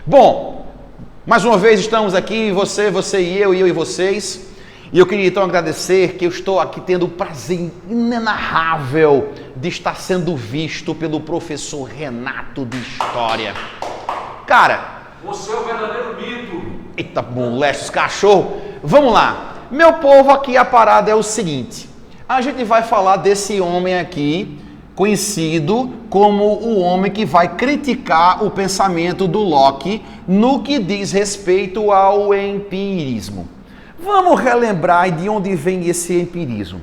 Bom, mais uma vez estamos aqui, você e eu e vocês. E eu queria então agradecer que eu estou aqui tendo o prazer inenarrável de estar sendo visto pelo professor Renato de História. Cara, você é o verdadeiro mito. Eita, moleste os cachorros. Vamos lá. Meu povo, aqui a parada é o seguinte. A gente vai falar desse homem aqui, conhecido como o homem que vai criticar o pensamento do Locke no que diz respeito ao empirismo. Vamos relembrar de onde vem esse empirismo.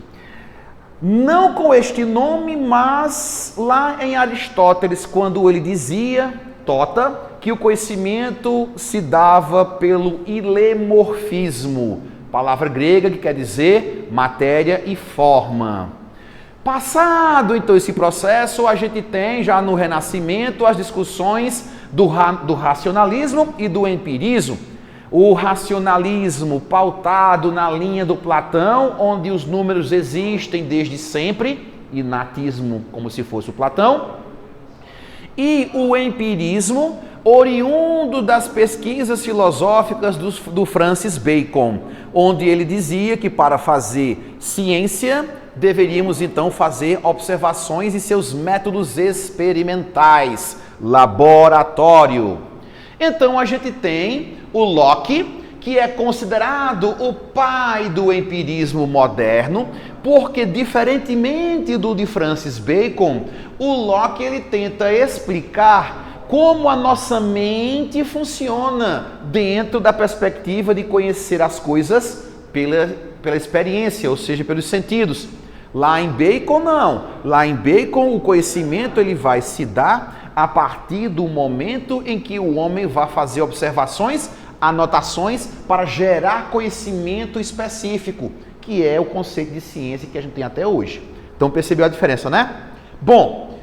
Não com este nome, mas lá em Aristóteles, quando ele dizia, Tota, que o conhecimento se dava pelo ilemorfismo, palavra grega que quer dizer matéria e forma. Passado então esse processo, a gente tem já no Renascimento as discussões do racionalismo e do empirismo. O racionalismo pautado na linha do Platão, onde os números existem desde sempre, inatismo como se fosse o Platão, e o empirismo, oriundo das pesquisas filosóficas do Francis Bacon, onde ele dizia que para fazer ciência, deveríamos então fazer observações e seus métodos experimentais, laboratório. Então a gente tem o Locke, que é considerado o pai do empirismo moderno, porque diferentemente do de Francis Bacon, o Locke ele tenta explicar como a nossa mente funciona dentro da perspectiva de conhecer as coisas pela experiência, ou seja, pelos sentidos. Lá em Bacon não. Lá em Bacon o conhecimento ele vai se dar a partir do momento em que o homem vai fazer observações, anotações para gerar conhecimento específico, que é o conceito de ciência que a gente tem até hoje. Então percebeu a diferença, né? Bom,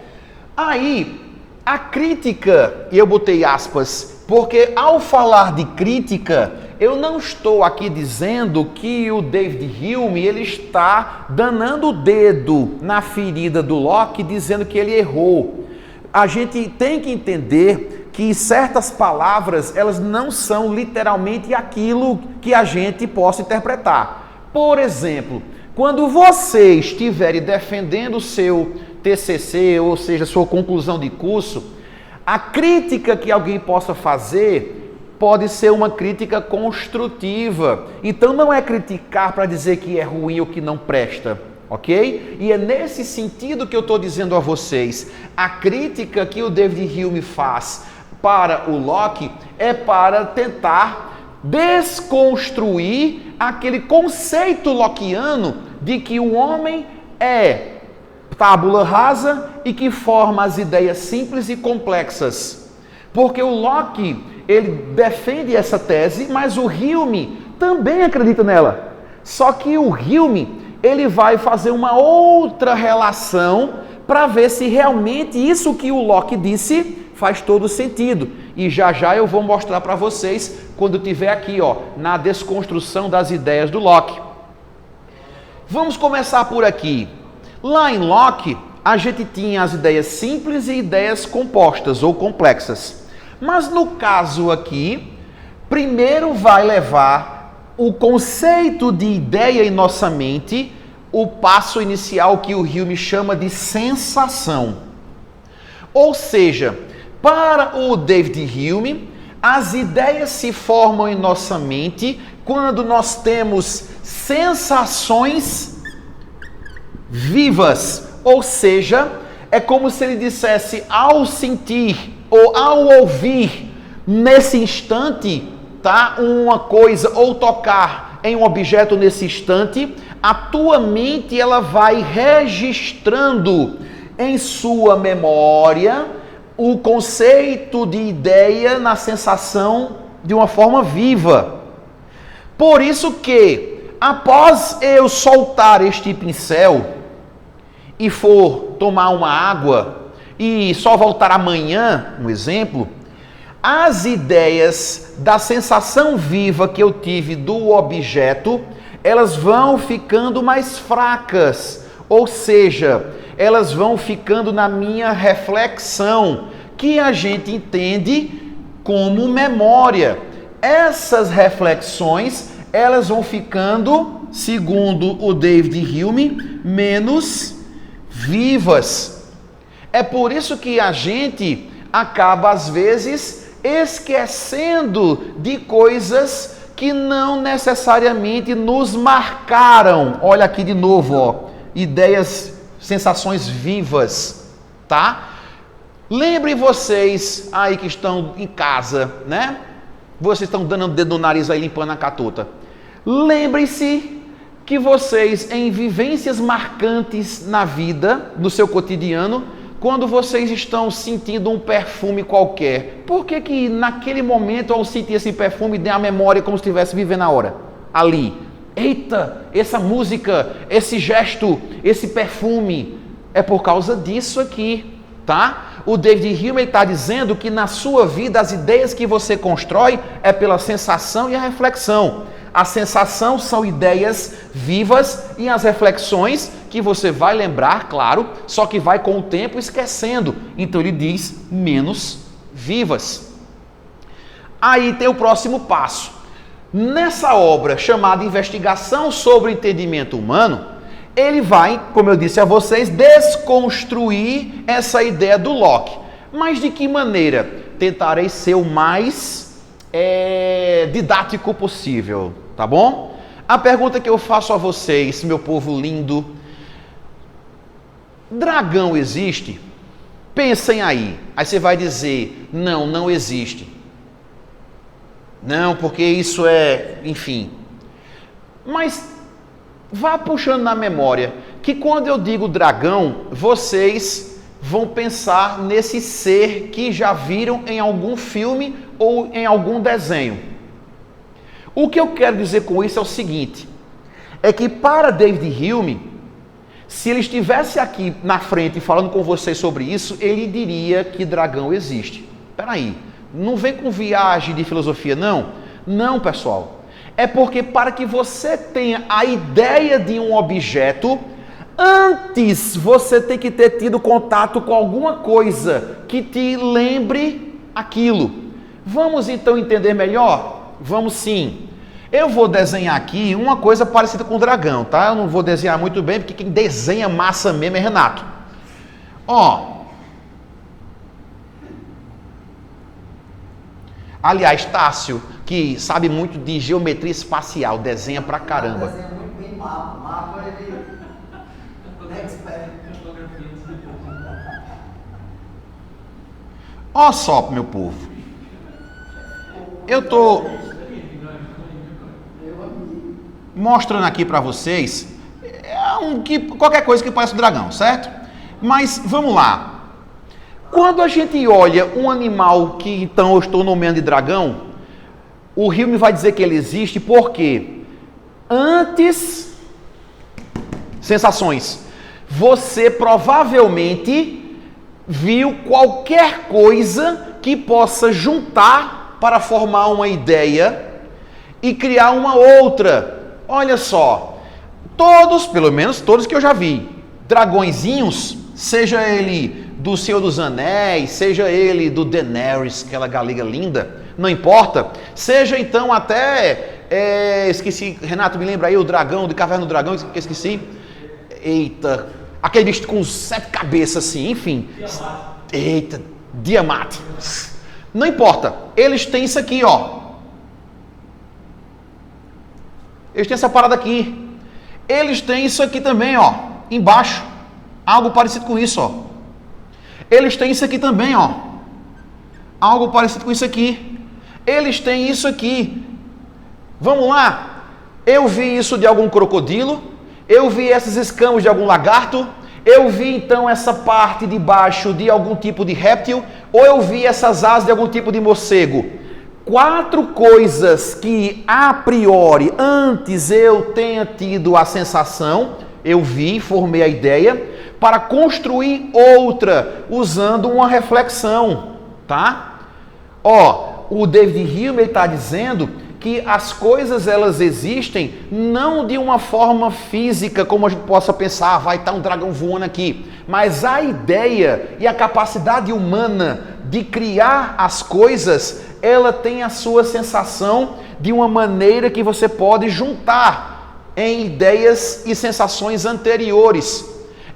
aí a crítica, e eu botei aspas, porque ao falar de crítica, eu não estou aqui dizendo que o David Hume ele está danando o dedo na ferida do Locke, dizendo que ele errou. A gente tem que entender que certas palavras, elas não são literalmente aquilo que a gente possa interpretar. Por exemplo, quando você estiver defendendo o seu TCC, ou seja, sua conclusão de curso, a crítica que alguém possa fazer pode ser uma crítica construtiva. Então não é criticar para dizer que é ruim ou que não presta. Ok? E é nesse sentido que eu estou dizendo a vocês, a crítica que o David Hume faz para o Locke é para tentar desconstruir aquele conceito lockeano de que o homem é tábula rasa e que forma as ideias simples e complexas. Porque o Locke, ele defende essa tese, mas o Hume também acredita nela. Só que o Hume ele vai fazer uma outra relação para ver se realmente isso que o Locke disse faz todo sentido. E já eu vou mostrar para vocês quando eu estiver aqui, ó, na desconstrução das ideias do Locke. Vamos começar por aqui. Lá em Locke, a gente tinha as ideias simples e ideias compostas ou complexas. Mas no caso aqui, primeiro vai levar o conceito de ideia em nossa mente, o passo inicial que o Hume chama de sensação. Ou seja, para o David Hume, as ideias se formam em nossa mente quando nós temos sensações vivas. Ou seja, é como se ele dissesse ao sentir ou ao ouvir nesse instante, tá, uma coisa ou tocar em um objeto nesse instante, a tua mente ela vai registrando em sua memória o conceito de ideia na sensação de uma forma viva. Por isso que, após eu soltar este pincel e for tomar uma água e só voltar amanhã, um exemplo, as ideias da sensação viva que eu tive do objeto, elas vão ficando mais fracas, ou seja, elas vão ficando na minha reflexão, que a gente entende como memória. Essas reflexões, elas vão ficando, segundo o David Hume, menos vivas. É por isso que a gente acaba, às vezes, esquecendo de coisas que não necessariamente nos marcaram. Olha aqui de novo, ó, ideias, sensações vivas, tá? Lembrem vocês aí que estão em casa, né? Vocês estão dando o dedo no nariz aí, limpando a catuta. Lembrem-se que vocês, em vivências marcantes na vida, no seu cotidiano, quando vocês estão sentindo um perfume qualquer, por que naquele momento, ao sentir esse perfume, tem a memória como se estivesse vivendo a hora? Ali. Eita, essa música, esse gesto, esse perfume, é por causa disso aqui, tá? O David Hume está dizendo que na sua vida as ideias que você constrói é pela sensação e a reflexão. A sensação são ideias vivas e as reflexões que você vai lembrar, claro, só que vai com o tempo esquecendo. Então ele diz menos vivas. Aí tem o próximo passo. Nessa obra chamada Investigação sobre o Entendimento Humano, ele vai, como eu disse a vocês, desconstruir essa ideia do Locke. Mas de que maneira? Tentarei ser o mais didático possível, tá bom? A pergunta que eu faço a vocês, meu povo lindo: dragão existe? Pensem aí. Aí você vai dizer: não, não existe. Não, porque isso é, enfim. Mas vá puxando na memória que quando eu digo dragão, vocês vão pensar nesse ser que já viram em algum filme ou em algum desenho. O que eu quero dizer com isso é o seguinte: é que para David Hume, se ele estivesse aqui na frente falando com vocês sobre isso, ele diria que dragão existe. Espera aí, não vem com viagem de filosofia, não. Não, pessoal. É porque para que você tenha a ideia de um objeto, antes você tem que ter tido contato com alguma coisa que te lembre aquilo. Vamos então entender melhor? Vamos sim. Eu vou desenhar aqui uma coisa parecida com o dragão, tá? Eu não vou desenhar muito bem, porque quem desenha massa mesmo é Renato. Ó. Aliás, Tássio, que sabe muito de geometria espacial, desenha pra caramba. Desenha muito bem mapa. Mapa ele é expert. Ó só, meu povo. Eu tô mostrando aqui pra vocês qualquer coisa que parece um dragão, certo? Mas vamos lá. Quando a gente olha um animal que então eu estou nomeando de dragão, o Hume vai dizer que ele existe porque antes, sensações, você provavelmente viu qualquer coisa que possa juntar para formar uma ideia e criar uma outra. Olha só, todos, pelo menos todos que eu já vi, dragõezinhos, seja ele do Senhor dos Anéis, seja ele do Daenerys, aquela galega linda, não importa, seja então até, esqueci, Renato, me lembra aí, o dragão, de Caverna do Dragão, que eu esqueci, eita, aquele bicho com 7 cabeças assim, enfim, eita, Diamante, não importa, eles têm isso aqui, ó, eles têm essa parada aqui, eles têm isso aqui também, ó, embaixo, algo parecido com isso, ó. Eles têm isso aqui também, ó. Algo parecido com isso aqui. Eles têm isso aqui. Vamos lá. Eu vi isso de algum crocodilo. Eu vi essas escamas de algum lagarto. Eu vi então essa parte de baixo de algum tipo de réptil. Ou eu vi essas asas de algum tipo de morcego. 4 coisas que a priori, antes eu tenha tido a sensação, eu vi, formei a ideia, para construir outra, usando uma reflexão, tá? Ó, o David Hume está dizendo que as coisas, elas existem não de uma forma física, como a gente possa pensar, vai estar um dragão voando aqui, mas a ideia e a capacidade humana de criar as coisas, ela tem a sua sensação de uma maneira que você pode juntar em ideias e sensações anteriores.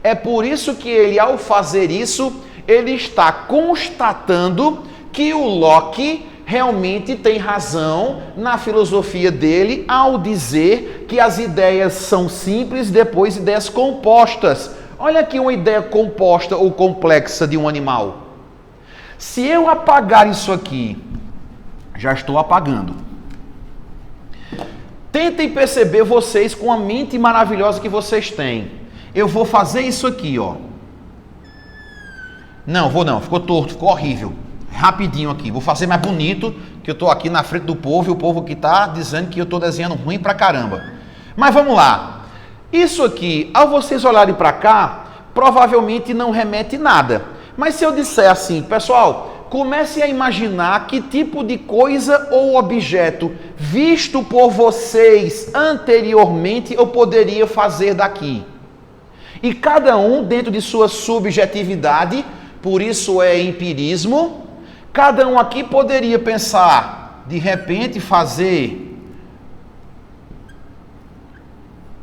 É por isso que ele, ao fazer isso, ele está constatando que o Locke realmente tem razão na filosofia dele ao dizer que as ideias são simples, depois ideias compostas. Olha aqui uma ideia composta ou complexa de um animal. Se eu apagar isso aqui, já estou apagando. Tentem perceber vocês com a mente maravilhosa que vocês têm. Eu vou fazer isso aqui, ó. Não, vou não, ficou torto, ficou horrível. Rapidinho aqui, vou fazer mais bonito, que eu estou aqui na frente do povo e o povo aqui está dizendo que eu estou desenhando ruim pra caramba. Mas vamos lá. Isso aqui, ao vocês olharem para cá, provavelmente não remete nada. Mas se eu disser assim, pessoal, comece a imaginar que tipo de coisa ou objeto visto por vocês anteriormente eu poderia fazer daqui. E cada um dentro de sua subjetividade, por isso é empirismo, cada um aqui poderia pensar, de repente fazer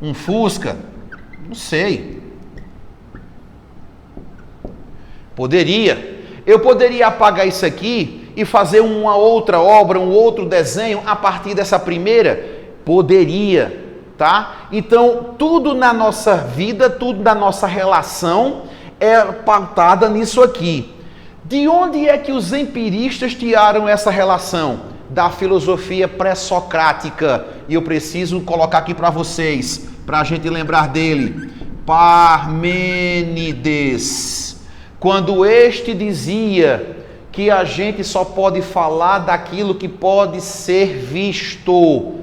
um Fusca, não sei. Poderia. Eu poderia apagar isso aqui e fazer uma outra obra, um outro desenho a partir dessa primeira? Poderia, tá? Então, tudo na nossa vida, tudo na nossa relação é pautada nisso aqui. De onde é que os empiristas tiraram essa relação? Da filosofia pré-socrática. E eu preciso colocar aqui para vocês, para a gente lembrar dele. Parmênides. Quando este dizia que a gente só pode falar daquilo que pode ser visto.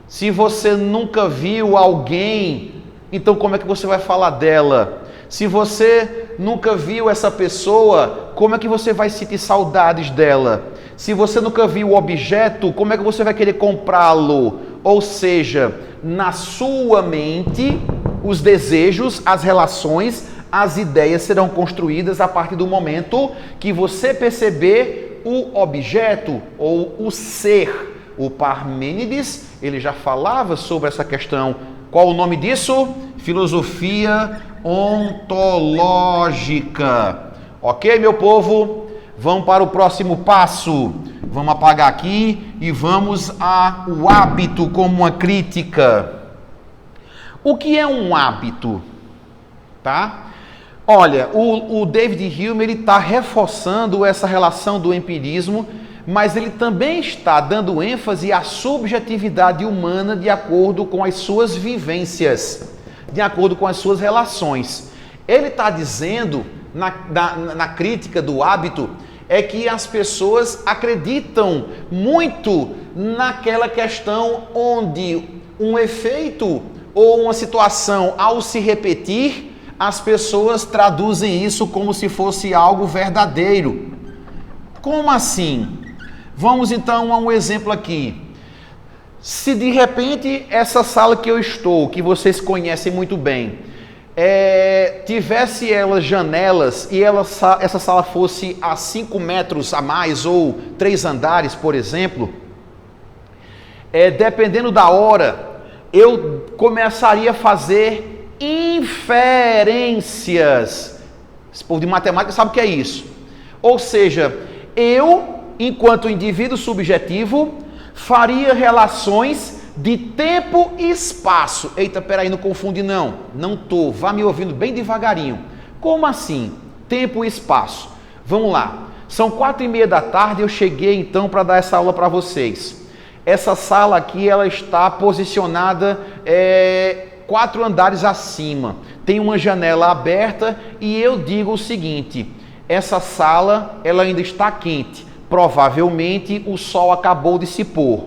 Se você nunca viu alguém, então como é que você vai falar dela? Se você nunca viu essa pessoa, como é que você vai sentir saudades dela? Se você nunca viu o objeto, como é que você vai querer comprá-lo? Ou seja, na sua mente, os desejos, as relações, as ideias serão construídas a partir do momento que você perceber o objeto ou o ser. O Parmênides, ele já falava sobre essa questão. Qual o nome disso? Filosofia ontológica. Ok, meu povo? Vamos para o próximo passo. Vamos apagar aqui e vamos ao hábito como uma crítica. O que é um hábito? Tá? Olha, o David Hume está reforçando essa relação do empirismo, mas ele também está dando ênfase à subjetividade humana de acordo com as suas vivências, de acordo com as suas relações. Ele está dizendo, na crítica do hábito, é que as pessoas acreditam muito naquela questão onde um efeito ou uma situação, ao se repetir, as pessoas traduzem isso como se fosse algo verdadeiro. Como assim? Vamos então a um exemplo aqui. Se de repente essa sala que eu estou, que vocês conhecem muito bem, tivesse elas janelas e essa sala fosse a 5 metros a mais ou 3 andares, por exemplo, dependendo da hora, eu começaria a fazer inferências. Esse povo de matemática sabe o que é isso. Ou seja, eu, enquanto indivíduo subjetivo, faria relações de tempo e espaço. Eita, peraí, não confunde não. Não tô, vá me ouvindo bem devagarinho. Como assim? Tempo e espaço. Vamos lá. São 4:30 da tarde, eu cheguei então para dar essa aula para vocês. Essa sala aqui, ela está posicionada 4 andares acima, tem uma janela aberta e eu digo o seguinte, essa sala ela ainda está quente, provavelmente o sol acabou de se pôr.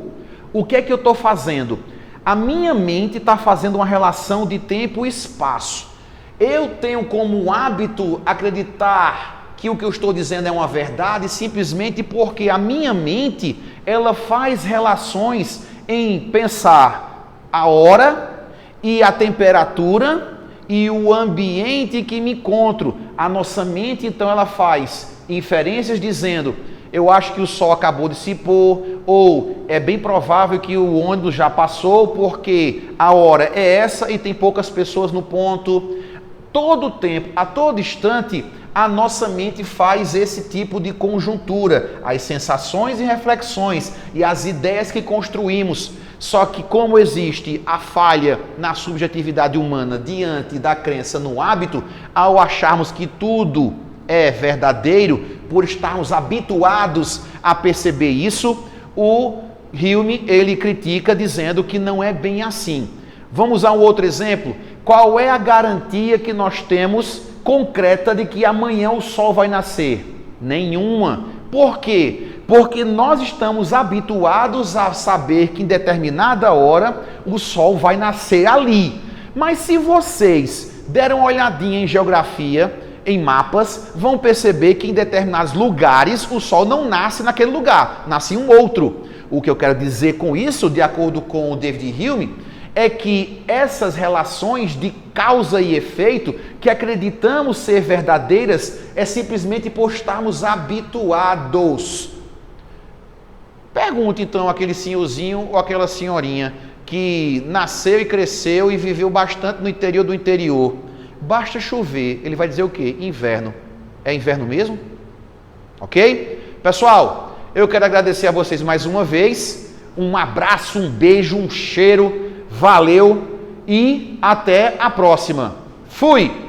O que é que eu estou fazendo? A minha mente está fazendo uma relação de tempo e espaço. Eu tenho como hábito acreditar que o que eu estou dizendo é uma verdade simplesmente porque a minha mente ela faz relações em pensar a hora e a temperatura e o ambiente que me encontro. A nossa mente, então, ela faz inferências dizendo: eu acho que o sol acabou de se pôr, ou é bem provável que o ônibus já passou porque a hora é essa e tem poucas pessoas no ponto. Todo tempo, a todo instante, a nossa mente faz esse tipo de conjuntura, as sensações e reflexões e as ideias que construímos. Só que como existe a falha na subjetividade humana diante da crença no hábito, ao acharmos que tudo é verdadeiro, por estarmos habituados a perceber isso, o Hume, ele critica dizendo que não é bem assim. Vamos usar um outro exemplo. Qual é a garantia que nós temos concreta de que amanhã o sol vai nascer? Nenhuma. Por quê? Porque nós estamos habituados a saber que em determinada hora o sol vai nascer ali. Mas se vocês deram uma olhadinha em geografia, em mapas, vão perceber que em determinados lugares o sol não nasce naquele lugar, nasce em um outro. O que eu quero dizer com isso, de acordo com o David Hume, é que essas relações de causa e efeito que acreditamos ser verdadeiras é simplesmente por estarmos habituados. Pergunte então aquele senhorzinho ou aquela senhorinha que nasceu e cresceu e viveu bastante no interior do interior. Basta chover, ele vai dizer o quê? Inverno. É inverno mesmo? Ok? Pessoal, eu quero agradecer a vocês mais uma vez. Um abraço, um beijo, um cheiro. Valeu e até a próxima. Fui!